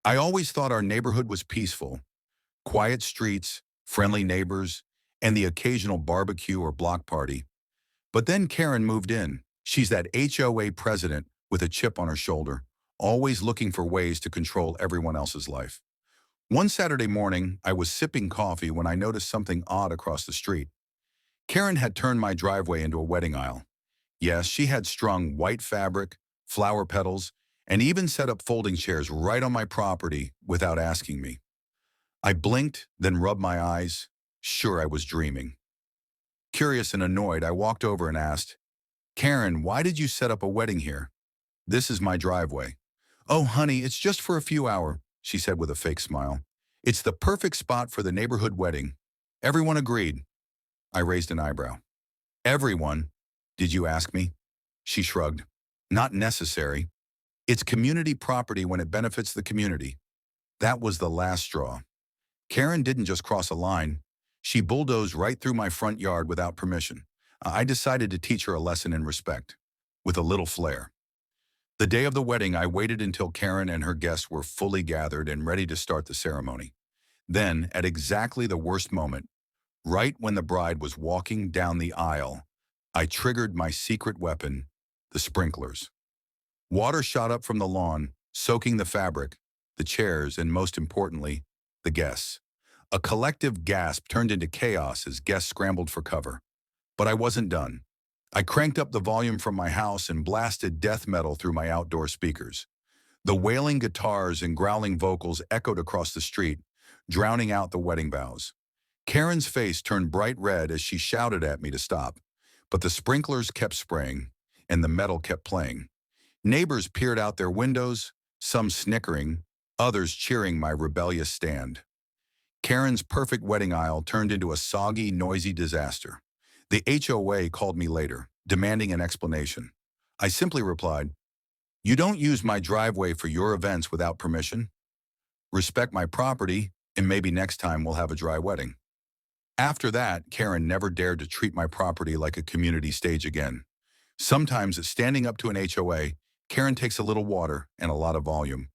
I always thought our neighborhood was peaceful, quiet streets, friendly neighbors, and the occasional barbecue or block party. But then Karen moved in. She's that HOA president with a chip on her shoulder, always looking for ways to control everyone else's life. One Saturday morning, I was sipping coffee when I noticed something odd across the street. Karen had turned my driveway into a wedding aisle. Yes, she had strung white fabric, flower petals, and even set up folding chairs right on my property without asking me. I blinked, then rubbed my eyes. Sure, I was dreaming. Curious and annoyed, I walked over and asked, Karen, why did you set up a wedding here? This is my driveway. Oh, honey, it's just for a few hours, she said with a fake smile. It's the perfect spot for the neighborhood wedding. Everyone agreed. I raised an eyebrow. Everyone? Did you ask me? She shrugged. Not necessary. It's community property when it benefits the community. That was the last straw. Karen didn't just cross a line. She bulldozed right through my front yard without permission. I decided to teach her a lesson in respect, with a little flair. The day of the wedding, I waited until Karen and her guests were fully gathered and ready to start the ceremony. Then, at exactly the worst moment, right when the bride was walking down the aisle, I triggered my secret weapon, the sprinklers. Water shot up from the lawn, soaking the fabric, the chairs, and most importantly, the guests. A collective gasp turned into chaos as guests scrambled for cover. But I wasn't done. I cranked up the volume from my house and blasted death metal through my outdoor speakers. The wailing guitars and growling vocals echoed across the street, drowning out the wedding vows. Karen's face turned bright red as she shouted at me to stop, but the sprinklers kept spraying, and the metal kept playing. Neighbors peered out their windows, some snickering, others cheering my rebellious stand. Karen's perfect wedding aisle turned into a soggy, noisy disaster. The HOA called me later, demanding an explanation. I simply replied, "You don't use my driveway for your events without permission. Respect my property, and maybe next time we'll have a dry wedding." After that, Karen never dared to treat my property like a community stage again. Sometimes, standing up to an HOA, Karen takes a little water and a lot of volume.